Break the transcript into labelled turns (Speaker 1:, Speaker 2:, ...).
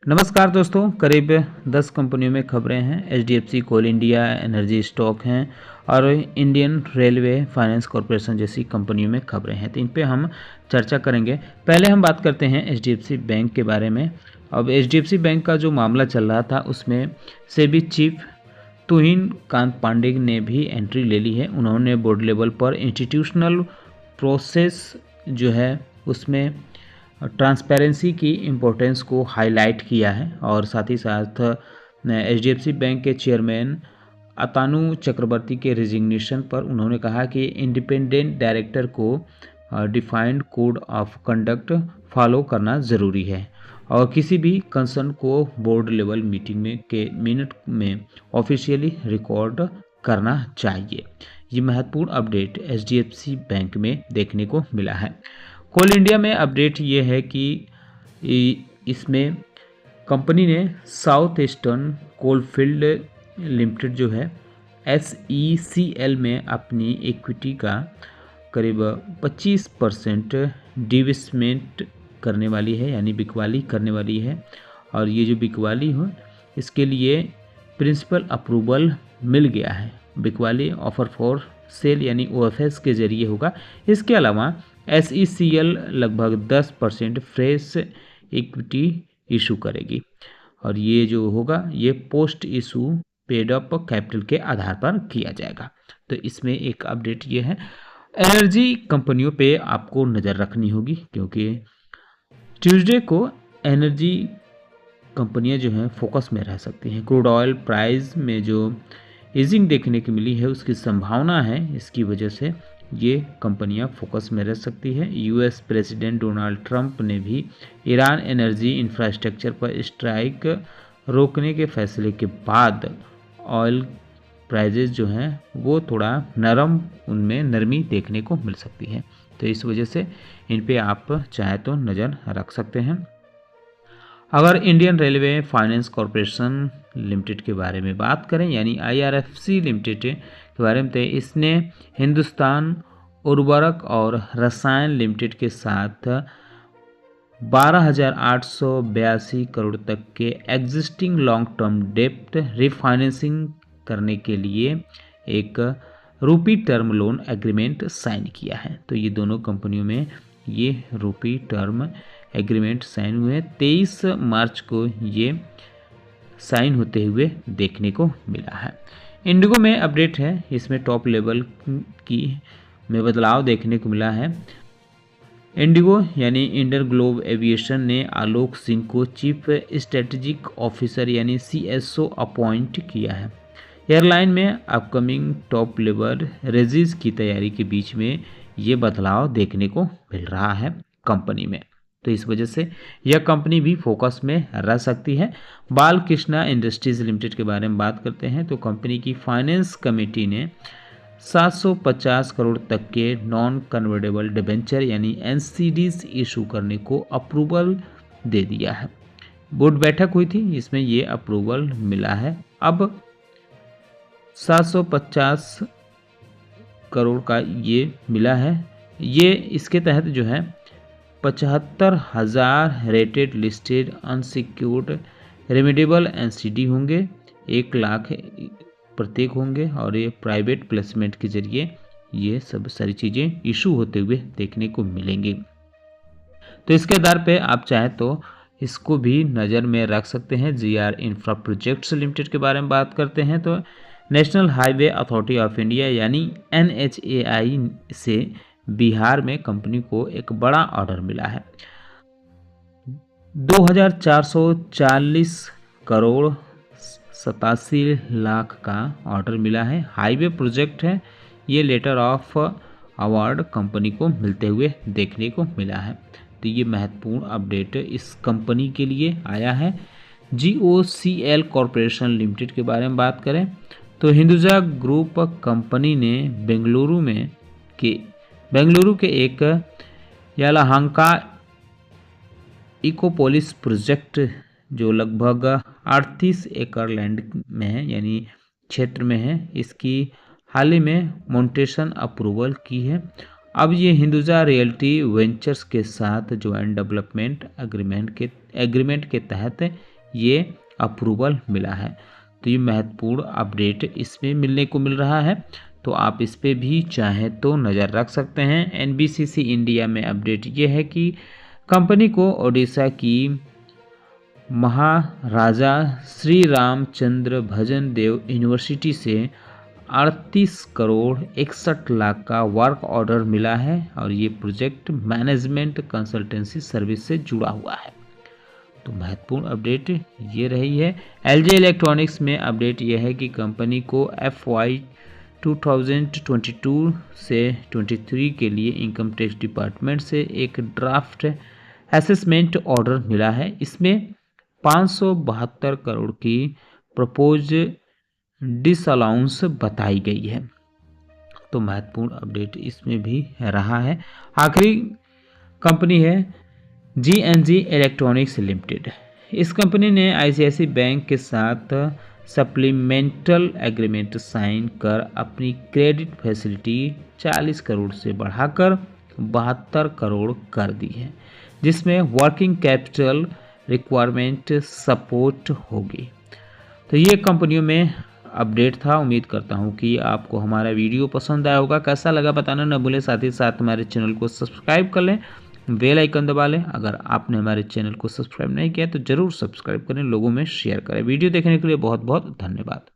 Speaker 1: नमस्कार दोस्तों। करीब 10 कंपनियों में खबरें हैं। एचडीएफसी, कोल इंडिया, एनर्जी स्टॉक हैं और इंडियन रेलवे फाइनेंस कॉरपोरेशन जैसी कंपनियों में खबरें हैं। तो इन पे हम चर्चा करेंगे। पहले हम बात करते हैं एचडीएफसी बैंक के बारे में। अब एचडीएफसी बैंक का जो मामला चल रहा था उसमें सेबी चीफ तुहिन कांत पांडे ने भी एंट्री ले ली है। उन्होंने बोर्ड लेवल पर इंस्टीट्यूशनल प्रोसेस जो है उसमें ट्रांसपेरेंसी की इम्पोर्टेंस को हाईलाइट किया है और साथ ही साथ एचडीएफसी बैंक के चेयरमैन अतानु चक्रवर्ती के रिजिग्नेशन पर उन्होंने कहा कि इंडिपेंडेंट डायरेक्टर को defined code of conduct follow करना ज़रूरी है और किसी भी कंसर्न को बोर्ड लेवल मीटिंग में के मिनट में ऑफिशियली रिकॉर्ड करना चाहिए। ये महत्वपूर्ण अपडेट एचडीएफसी बैंक में देखने को मिला है। कोल इंडिया में अपडेट ये है कि इसमें कंपनी ने साउथ ईस्टर्न कोलफील्ड लिमिटेड जो है SECL में अपनी इक्विटी का करीब 25% डिविस्टमेंट करने वाली है, यानी बिकवाली करने वाली है। और ये जो बिकवाली हो इसके लिए प्रिंसिपल अप्रूवल मिल गया है। बिकवाली ऑफर फॉर सेल यानी OFS के जरिए होगा। इसके अलावा SECL लगभग 10% फ्रेश इक्विटी इशू करेगी और ये जो होगा ये post issue paid up capital के आधार पर किया जाएगा। तो इसमें एक अपडेट ये है। एनर्जी कंपनियों पे आपको नज़र रखनी होगी क्योंकि ट्यूसडे को एनर्जी कंपनियां जो हैं फोकस में रह सकती हैं। क्रूड ऑयल प्राइस में जो ईजिंग देखने की मिली है उसकी संभावना है, इसकी वजह से ये कंपनियां फोकस में रह सकती है। यूएस प्रेसिडेंट डोनाल्ड ट्रंप ने भी ईरान एनर्जी इंफ्रास्ट्रक्चर पर स्ट्राइक रोकने के फैसले के बाद ऑयल प्राइजेस जो हैं वो थोड़ा उनमें नरमी देखने को मिल सकती है। तो इस वजह से इन पे आप चाहे तो नज़र रख सकते हैं। अगर Indian railway finance corporation limited के बारे में बात करें यानी IRFC लिमिटेड के बारे में, तो इसने हिंदुस्तान उर्वरक और रसायन लिमिटेड के साथ 12,882 करोड़ तक के एग्जिस्टिंग लॉन्ग टर्म डेप्ट रिफाइनेंसिंग करने के लिए एक रूपी टर्म लोन एग्रीमेंट साइन किया है। तो ये दोनों कंपनियों में ये रूपी टर्म एग्रीमेंट साइन हुए। 23 मार्च को ये साइन होते हुए देखने को मिला है। इंडिगो में अपडेट है, इसमें टॉप लेवल की में बदलाव देखने को मिला है। इंडिगो यानी इंडियन ग्लोब एविएशन ने आलोक सिंह को चीफ स्ट्रेटेजिक ऑफिसर यानी CSO अपॉइंट किया है। एयरलाइन में अपकमिंग टॉप लेवल रेजिज की तैयारी के बीच में ये बदलाव देखने को मिल रहा है कंपनी में। तो इस वजह से यह कंपनी भी फोकस में रह सकती है। बालकृष्णा इंडस्ट्रीज लिमिटेड के बारे में बात करते हैं तो कंपनी की फाइनेंस कमेटी ने 750 करोड़ तक के नॉन कन्वर्टेबल डिबेंचर यानी NCDs इशू करने को अप्रूवल दे दिया है। बोर्ड बैठक हुई थी, इसमें ये अप्रूवल मिला है। अब 750 करोड़ का ये मिला है। ये इसके तहत जो है 75,000 रेटेड लिस्टेड अनसिक्योर्ड रेमिडेबल NCD होंगे, 1 लाख प्रत्येक होंगे और ये प्राइवेट प्लेसमेंट के जरिए ये सब सारी चीज़ें इशू होते हुए देखने को मिलेंगी। तो इसके आधार पे आप चाहें तो इसको भी नज़र में रख सकते हैं। GR इंफ्रा प्रोजेक्ट्स लिमिटेड के बारे में बात करते हैं तो national highway authority of India यानी NHAI से बिहार में कंपनी को एक बड़ा ऑर्डर मिला है। 2,440 करोड़ 87 लाख का ऑर्डर मिला है। हाईवे प्रोजेक्ट है। ये लेटर ऑफ अवार्ड कंपनी को मिलते हुए देखने को मिला है। तो ये महत्वपूर्ण अपडेट इस कंपनी के लिए आया है। GOCL कॉरपोरेशन लिमिटेड के बारे में बात करें तो हिंदुजा ग्रुप कंपनी ने बेंगलुरु के एक यलहंका इकोपोलिस प्रोजेक्ट जो लगभग 38 एकड़ लैंड में है यानी क्षेत्र में है, इसकी हाल ही में मोनेटाइजेशन अप्रूवल की है। अब ये हिंदुजा रियल्टी वेंचर्स के साथ ज्वाइंट डेवलपमेंट एग्रीमेंट के तहत ये अप्रूवल मिला है। तो ये महत्वपूर्ण अपडेट इसमें मिलने को मिल रहा है, तो आप इस पे भी चाहें तो नज़र रख सकते हैं। एनबीसीसी इंडिया में अपडेट ये है कि कंपनी को ओडिशा की महाराजा श्री रामचंद्र भजन देव यूनिवर्सिटी से 38 करोड़ 61 लाख का वर्क ऑर्डर मिला है और ये प्रोजेक्ट मैनेजमेंट कंसल्टेंसी सर्विस से जुड़ा हुआ है। तो महत्वपूर्ण अपडेट ये रही है। एलजी इलेक्ट्रॉनिक्स में अपडेट ये है कि कंपनी को FY 2022 से 23 के लिए इनकम टैक्स डिपार्टमेंट से एक ड्राफ्ट असेसमेंट ऑर्डर मिला है। इसमें 572 करोड़ की प्रपोज डिसअलाउंस बताई गई है। तो महत्वपूर्ण अपडेट इसमें भी रहा है। आखिरी कंपनी है GNG इलेक्ट्रॉनिक्स लिमिटेड। इस कंपनी ने ICICI बैंक के साथ सप्लीमेंटल एग्रीमेंट साइन कर अपनी क्रेडिट फैसिलिटी 40 करोड़ से बढ़ाकर 72 करोड़ कर दी है, जिसमें वर्किंग कैपिटल रिक्वायरमेंट सपोर्ट होगी। तो ये कंपनियों में अपडेट था। उम्मीद करता हूँ कि आपको हमारा वीडियो पसंद आया होगा। कैसा लगा बताना न भूलें। साथ ही साथ हमारे चैनल को सब्सक्राइब कर लें, बेल आइकन दबा लें। अगर आपने हमारे चैनल को सब्सक्राइब नहीं किया तो ज़रूर सब्सक्राइब करें, लोगों में शेयर करें। वीडियो देखने के लिए बहुत बहुत धन्यवाद।